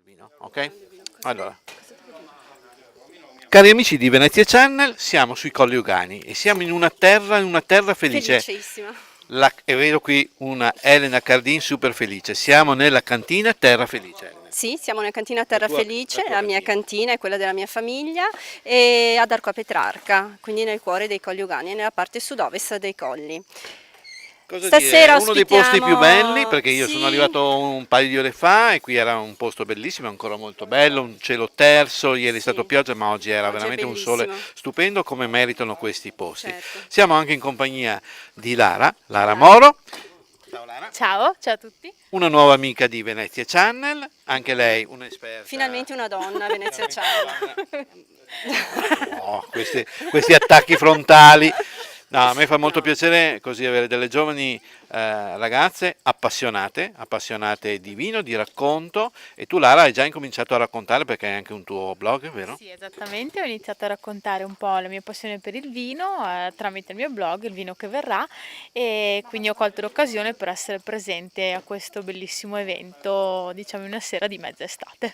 vino, ok? Allora, cari amici di Venezia Channel, siamo sui Colli Ugani e siamo in una terra felice. Felicissima. È vero qui una Elena Cardin super felice. Siamo nella cantina Terra Felice. Elena. Sì, siamo nella cantina Terra Felice, tua la mia cantina. cantina è quella della mia famiglia, e ad Arco a Petrarca, quindi nel cuore dei Colli Ugani, nella parte sud-ovest dei Colli. Cosa dire? Stasera È uno dei posti più belli ospitiamo, perché io sono sì, arrivato un paio di ore fa e qui era un posto bellissimo, ancora molto bello, un cielo terso, ieri è stato sì, pioggia ma oggi era oggi è veramente un sole bellissimo, stupendo come meritano questi posti. certo. Siamo anche in compagnia di Lara Lara. Moro. Ciao Lara. Ciao, ciao a tutti. Una nuova amica di Venezia Channel, anche lei un'esperta. Finalmente una donna a Venezia Channel. No, questi attacchi frontali. No, a me fa molto piacere così avere delle giovani ragazze appassionate di vino, di racconto, e tu Lara hai già incominciato a raccontare perché hai anche un tuo blog, vero? Sì, esattamente, ho iniziato a raccontare un po' la mia passione per il vino tramite il mio blog, Il vino che verrà, e quindi ho colto l'occasione per essere presente a questo bellissimo evento, diciamo in una sera di mezza estate.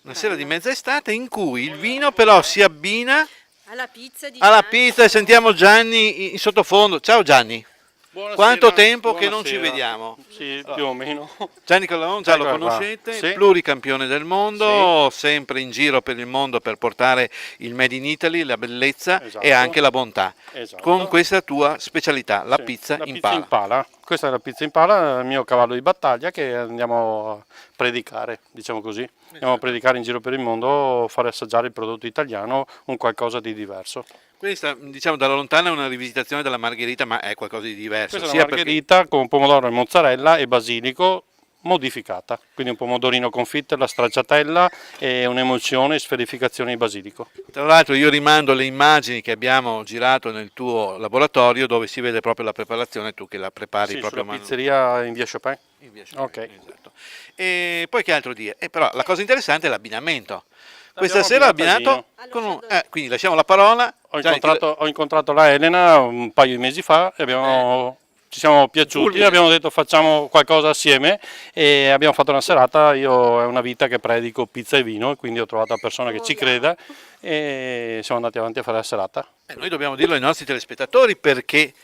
Una sera di mezza estate in cui il vino però si abbina Alla pizza di alla Gianni. pizza e sentiamo Gianni in sottofondo. Ciao Gianni, Buonasera, quanto tempo che non ci buonasera. vediamo? Sì, più o meno. Gianni Collavon già lo Eccola qua. conoscete, Sì. pluricampione del mondo, sempre in giro per il mondo per portare il Made in Italy, la bellezza Esatto. e anche la bontà. Esatto. Con questa tua specialità, la Sì, pizza la in pizza pala. in pala. Questa è la pizza in pala, il mio cavallo di battaglia che andiamo a predicare, diciamo così. Andiamo a predicare in giro per il mondo, fare assaggiare il prodotto italiano, un qualcosa di diverso. Questa, diciamo, dalla lontana è una rivisitazione della margherita, ma è qualcosa di diverso. Questa è sia una margherita con pomodoro e mozzarella e basilico modificata, quindi un pomodorino confitto, la stracciatella e un'emulsione e sferificazione di basilico. Tra l'altro io rimando le immagini che abbiamo girato nel tuo laboratorio dove si vede proprio la preparazione, tu che la prepari Sì, proprio a sulla mano. pizzeria in via Chopin. In via Ok. Chopin, esatto. E poi che altro dire? Però la cosa interessante è l'abbinamento. Questa L'abbiamo sera abbinata al abbinato con un... quindi lasciamo la parola. Gianni, Ho incontrato la Elena un paio di mesi fa e ci siamo piaciuti, fulmine. abbiamo detto facciamo qualcosa assieme e abbiamo fatto una serata. Io è una vita che predico pizza e vino e quindi ho trovato una persona che ci creda e siamo andati avanti a fare la serata. Noi dobbiamo dirlo ai nostri telespettatori perché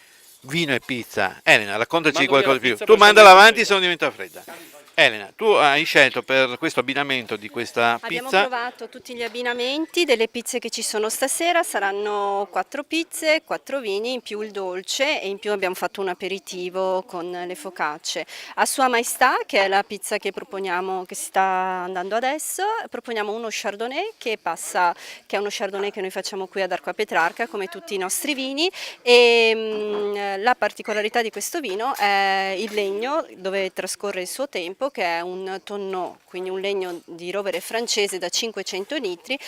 vino e pizza. Elena, raccontaci Mando qualcosa via di la più. pizza Tu per mandala salire avanti fredda. se non diventa fredda. Elena, tu hai scelto per questo abbinamento di questa Abbiamo pizza. provato tutti gli abbinamenti delle pizze che ci sono stasera, saranno 4 pizze, 4 vini, in più il dolce e in più abbiamo fatto un aperitivo con le focacce. A Sua Maestà, che è la pizza che proponiamo, che si sta andando adesso, proponiamo uno Chardonnay che è uno Chardonnay che noi facciamo qui ad Arco a Petrarca, come tutti i nostri vini, e la particolarità di questo vino è il legno dove trascorre il suo tempo, che è un tonneau, quindi un legno di rovere francese da 500 litri,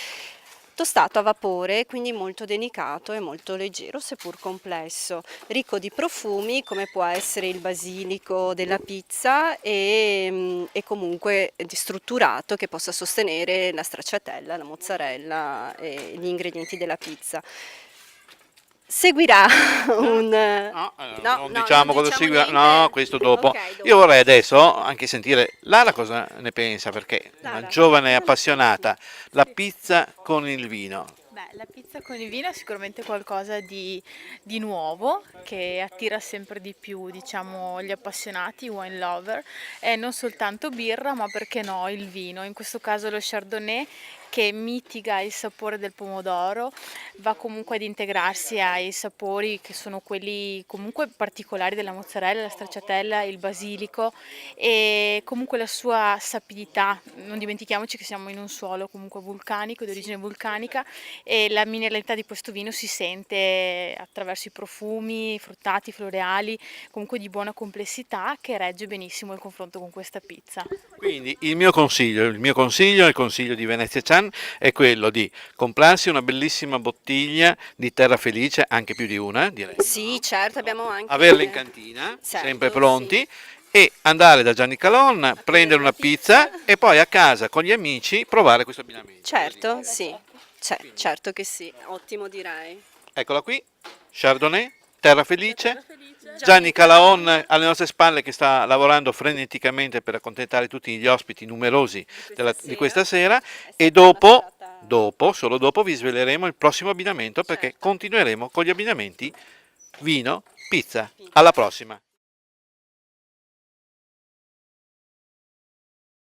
tostato a vapore, quindi molto delicato e molto leggero, seppur complesso, ricco di profumi come può essere il basilico della pizza e comunque strutturato che possa sostenere la stracciatella, la mozzarella e gli ingredienti della pizza. Seguirà un... No, No, non no, diciamo non cosa diciamo seguirà. niente? No, questo dopo. Ok, dopo. Io vorrei adesso anche sentire Lara cosa ne pensa, perché una Lara. giovane appassionata, la pizza con il vino. Beh, la pizza con il vino è sicuramente qualcosa di nuovo che attira sempre di più, diciamo, gli appassionati, i wine lover, e non soltanto birra, ma perché no, il vino, in questo caso lo Chardonnay che mitiga il sapore del pomodoro, va comunque ad integrarsi ai sapori che sono quelli comunque particolari della mozzarella, la stracciatella, il basilico e comunque la sua sapidità. Non dimentichiamoci che siamo in un suolo comunque vulcanico, di origine vulcanica, e la mineralità di questo vino si sente attraverso i profumi fruttati, floreali, comunque di buona complessità, che regge benissimo il confronto con questa pizza. Quindi il mio consiglio, il consiglio di Venezia Chan è quello di comprarsi una bellissima bottiglia di Terra Felice, anche più di una, direi. Sì, certo, abbiamo anche... Averla in cantina, Certo, sempre pronti, sì. e andare da Gianni Calon, prendere una una pizza pizza. e poi a casa con gli amici provare questo abbinamento. Certo, sì, certo che sì, ottimo direi. Eccola qui, Chardonnay, Terra Felice, Gianni Calaon alle nostre spalle che sta lavorando freneticamente per accontentare tutti gli ospiti numerosi di questa sera e dopo, solo dopo vi sveleremo il prossimo abbinamento perché continueremo con gli abbinamenti vino, pizza. Alla prossima!